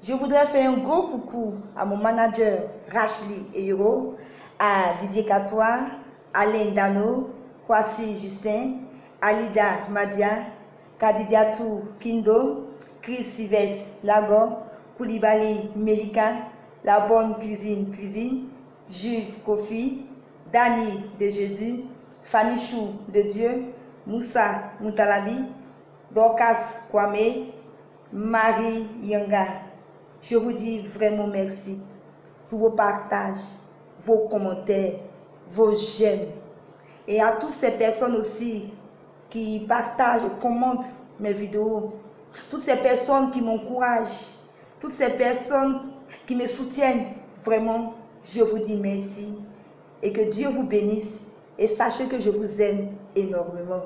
Je voudrais faire un gros coucou à mon manager Racheli Eyoro, à Didier Catois, Alain Dano, Kwasi Justin, Alida Madia, Kadidiatou Kindo, Chris Sylvestre Lago, Koulibaly Melika, La Bonne Cuisine, Jules Kofi, Dani de Jésus, Fanny Chou de Dieu, Moussa Moutalabi, Dorcas Kwame, Marie Yanga. Je vous dis vraiment merci pour vos partages, vos commentaires, vos j'aime. Et à toutes ces personnes aussi qui partagent et commentent mes vidéos, toutes ces personnes qui m'encouragent, toutes ces personnes qui me soutiennent, vraiment, je vous dis merci et que Dieu vous bénisse et sachez que je vous aime énormément.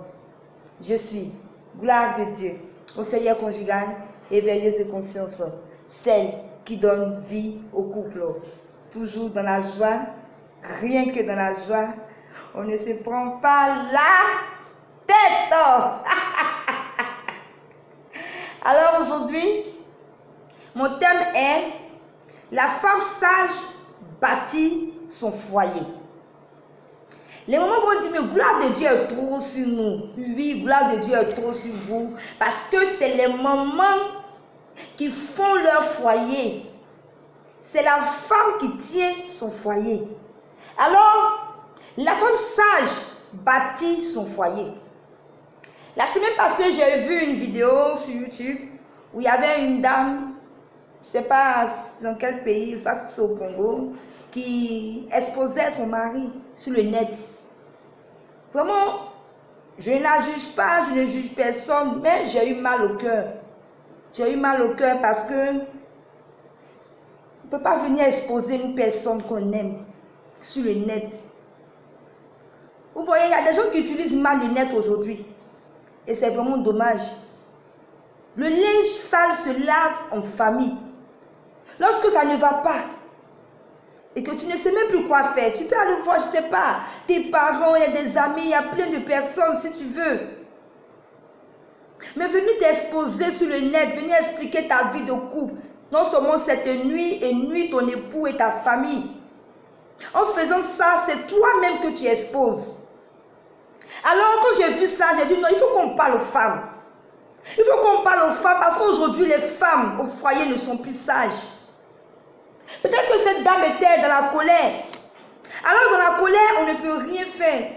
Je suis, gloire de Dieu, conseillère conjugale et veilleuse de conscience, celle qui donne vie au couple, toujours dans la joie, rien que dans la joie, on ne se prend pas la tête. Alors aujourd'hui, mon thème est la femme sage bâtit son foyer. Les moments vont dire, mais gloire de Dieu est trop sur nous. Oui, gloire de Dieu est trop sur vous. Parce que c'est les moments qui font leur foyer. C'est la femme qui tient son foyer. Alors, la femme sage bâtit son foyer. La semaine passée, j'ai vu une vidéo sur YouTube où il y avait une dame, je ne sais pas dans quel pays, je ne sais pas si c'est au Congo, qui exposait son mari sur le net. Vraiment, je ne la juge pas, je ne juge personne, mais j'ai eu mal au cœur. J'ai eu mal au cœur parce que on ne peut pas venir exposer une personne qu'on aime sur le net. Vous voyez, il y a des gens qui utilisent mal le net aujourd'hui. Et c'est vraiment dommage. Le linge sale se lave en famille. Lorsque ça ne va pas, et que tu ne sais même plus quoi faire, tu peux aller voir, je ne sais pas, tes parents, il y a des amis, il y a plein de personnes si tu veux. Mais venir t'exposer sur le net, venir expliquer ta vie de couple, non seulement cette nuit, et nuit ton époux et ta famille. En faisant ça, c'est toi-même que tu exposes. Alors quand j'ai vu ça, j'ai dit non, il faut qu'on parle aux femmes. Il faut qu'on parle aux femmes parce qu'aujourd'hui les femmes au foyer ne sont plus sages. Peut-être que cette dame était dans la colère. Alors dans la colère, on ne peut rien faire.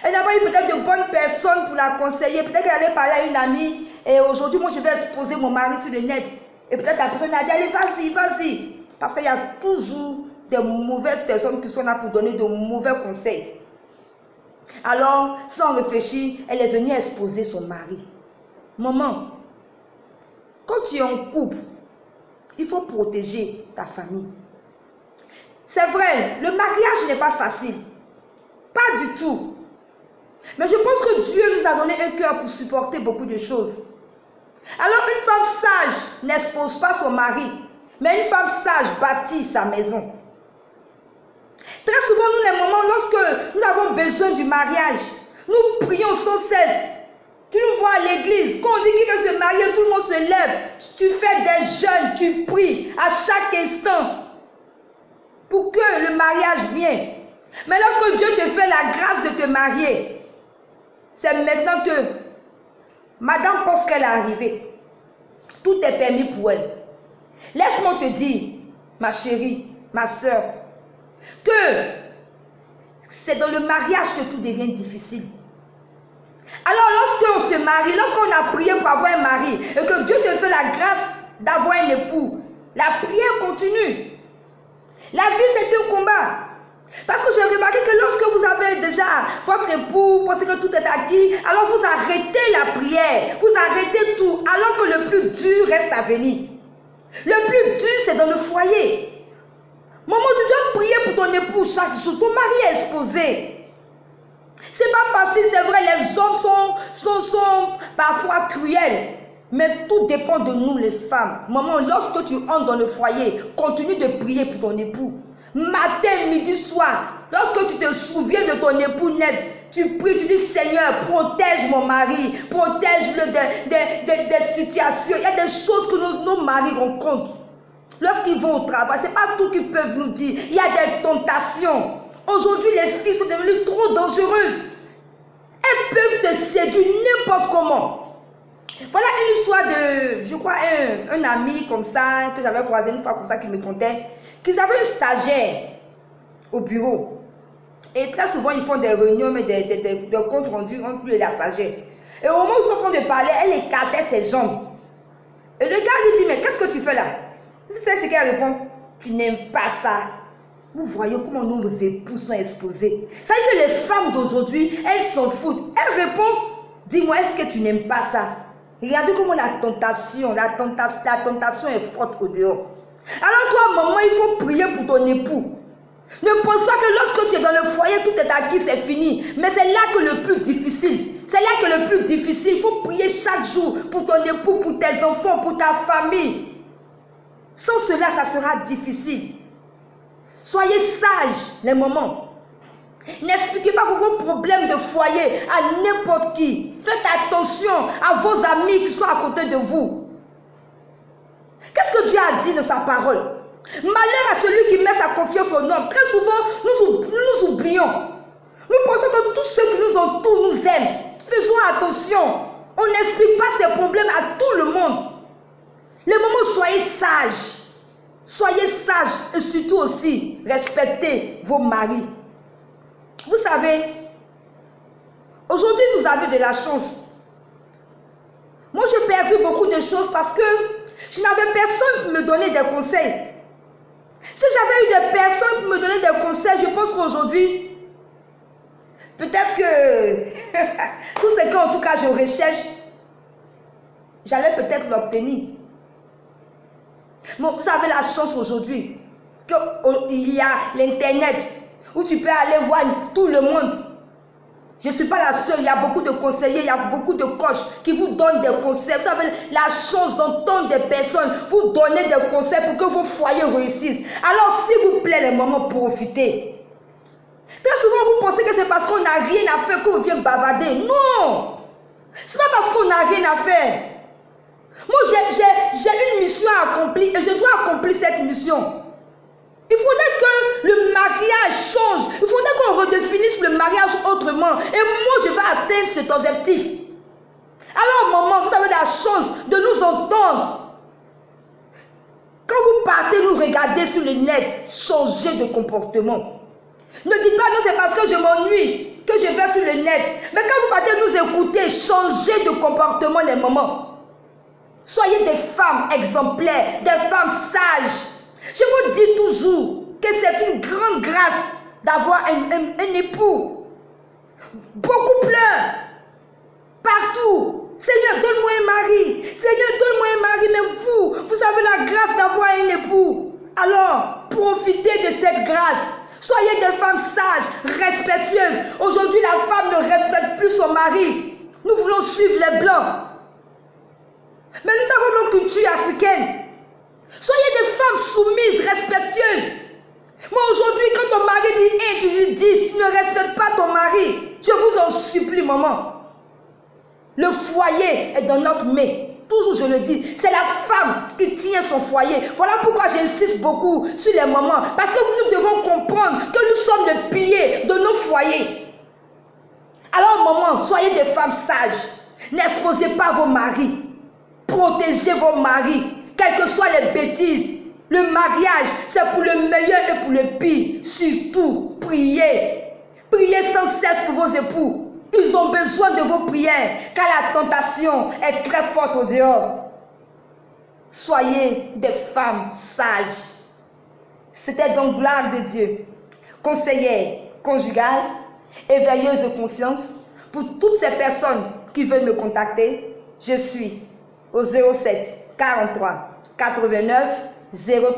Elle n'a pas eu peut-être de bonnes personnes pour la conseiller. Peut-être qu'elle allait parler à une amie. Et aujourd'hui, moi je vais exposer mon mari sur le net. Et peut-être la personne a dit, allez vas-y, vas-y. Parce qu'il y a toujours des mauvaises personnes qui sont là pour donner de mauvais conseils. Alors, sans réfléchir, elle est venue exposer son mari. Maman, quand tu es en couple, il faut protéger ta famille. C'est vrai, le mariage n'est pas facile. Pas du tout. Mais je pense que Dieu nous a donné un cœur pour supporter beaucoup de choses. Alors, une femme sage n'expose pas son mari, mais une femme sage bâtit sa maison. Très souvent, nous, les moments, lorsque nous avons besoin du mariage, nous prions sans cesse. Tu nous vois à l'église, quand on dit qu'il veut se marier, tout le monde se lève. Tu fais des jeûnes, tu pries à chaque instant pour que le mariage vienne. Mais lorsque Dieu te fait la grâce de te marier, c'est maintenant que madame pense qu'elle est arrivée. Tout est permis pour elle. Laisse-moi te dire, ma chérie, ma soeur, que c'est dans le mariage que tout devient difficile. Alors lorsqu'on se marie, lorsqu'on a prié pour avoir un mari et que Dieu te fait la grâce d'avoir un époux, la prière continue. La vie c'est un combat. Parce que j'ai remarqué que lorsque vous avez déjà votre époux, vous pensez que tout est acquis, alors vous arrêtez la prière, vous arrêtez tout, alors que le plus dur reste à venir. Le plus dur c'est dans le foyer. Maman, tu dois prier pour ton époux chaque jour, ton mari est exposé. C'est pas facile, c'est vrai, les hommes sont parfois cruels. Mais tout dépend de nous les femmes. Maman, lorsque tu entres dans le foyer, continue de prier pour ton époux. Matin, midi, soir, lorsque tu te souviens de ton époux net, tu pries, tu dis Seigneur, protège mon mari, protège-le des situations. Il y a des choses que nos maris rencontrent. Lorsqu'ils vont au travail, ce n'est pas tout qu'ils peuvent nous dire. Il y a des tentations. Aujourd'hui, les filles sont devenues trop dangereuses. Elles peuvent te séduire n'importe comment. Voilà une histoire de, je crois, un ami comme ça, que j'avais croisé une fois comme ça, qui me contait, qu'ils avaient une stagiaire au bureau. Et très souvent, ils font des réunions, mais des comptes rendus entre lui et la stagiaire. Et au moment où ils sont en train de parler, elle écartait ses jambes. Et le gars lui dit, mais qu'est-ce que tu fais là? Tu sais ce qu'elle répond? Tu n'aimes pas ça. Vous voyez comment nos époux sont exposés. Ça veut dire que les femmes d'aujourd'hui, elles s'en foutent. Elle répond, dis-moi, est-ce que tu n'aimes pas ça? Regardez comment la tentation est forte au dehors. Alors toi, maman, il faut prier pour ton époux. Ne pense pas que lorsque tu es dans le foyer, tout est acquis, c'est fini. Mais c'est là que le plus difficile. C'est là que le plus difficile. Il faut prier chaque jour pour ton époux, pour tes enfants, pour ta famille. Sans cela, ça sera difficile. Soyez sages les mamans. N'expliquez pas vos problèmes de foyer à n'importe qui. Faites attention à vos amis qui sont à côté de vous. Qu'est-ce que Dieu a dit de sa parole? Malheur à celui qui met sa confiance en homme. Très souvent, nous oublions. Nous pensons que tous ceux qui nous entourent nous aiment. Faisons attention. On n'explique pas ces problèmes à tout le monde. Les mamans, soyez sages. Soyez sages et surtout aussi, respectez vos maris. Vous savez, aujourd'hui, vous avez de la chance. Moi, j'ai perdu beaucoup de choses parce que je n'avais personne pour me donner des conseils. Si j'avais eu des personnes pour me donner des conseils, je pense qu'aujourd'hui, peut-être que tout ce qu'en tout cas je recherche, j'allais peut-être l'obtenir. Mais vous avez la chance aujourd'hui qu'il y a l'Internet où tu peux aller voir tout le monde. Je ne suis pas la seule, il y a beaucoup de conseillers, il y a beaucoup de coachs qui vous donnent des conseils. Vous avez la chance d'entendre des personnes vous donner des conseils pour que vos foyers réussissent. Alors s'il vous plaît les mamans, profitez. Très souvent vous pensez que c'est parce qu'on n'a rien à faire qu'on vient bavarder. Non! Ce n'est pas parce qu'on n'a rien à faire. Moi j'ai une mission à accomplir et je dois accomplir cette mission. Il faudrait que le mariage change. Il faudrait qu'on redéfinisse le mariage autrement. Et moi, je vais atteindre cet objectif. Alors, maman, vous avez la chance de nous entendre. Quand vous partez nous regarder sur le net, changez de comportement. Ne dites pas non, c'est parce que je m'ennuie que je vais sur le net. Mais quand vous partez nous écouter, changez de comportement, les mamans. Soyez des femmes exemplaires, des femmes sages. Je vous dis toujours que c'est une grande grâce d'avoir un époux. Beaucoup pleurent. Partout. Seigneur, donne-moi un mari. Seigneur, donne-moi un mari. Mais vous avez la grâce d'avoir un époux. Alors, profitez de cette grâce. Soyez des femmes sages, respectueuses. Aujourd'hui, la femme ne respecte plus son mari. Nous voulons suivre les blancs. Mais nous avons nos cultures africaines. Soyez des femmes soumises, respectueuses. Moi aujourd'hui, quand ton mari dit « tu lui dis, tu ne respectes pas ton mari », je vous en supplie, maman. Le foyer est dans notre main. Toujours je le dis, c'est la femme qui tient son foyer. Voilà pourquoi j'insiste beaucoup sur les mamans. Parce que nous devons comprendre que nous sommes les piliers de nos foyers. Alors maman, soyez des femmes sages. N'exposez pas vos maris. Protégez vos maris. Quelles que soient les bêtises, le mariage, c'est pour le meilleur et pour le pire. Surtout, priez. Priez sans cesse pour vos époux. Ils ont besoin de vos prières, car la tentation est très forte au dehors. Soyez des femmes sages. C'était donc gloire de Dieu, conseillère conjugale et veilleuse de conscience. Pour toutes ces personnes qui veulent me contacter, je suis au 07 43 89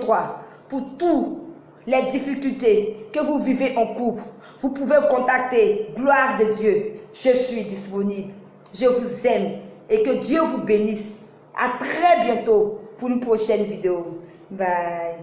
03. Pour toutes les difficultés que vous vivez en couple, vous pouvez contacter Gloire de Dieu. Je suis disponible. Je vous aime et que Dieu vous bénisse. À très bientôt pour une prochaine vidéo. Bye.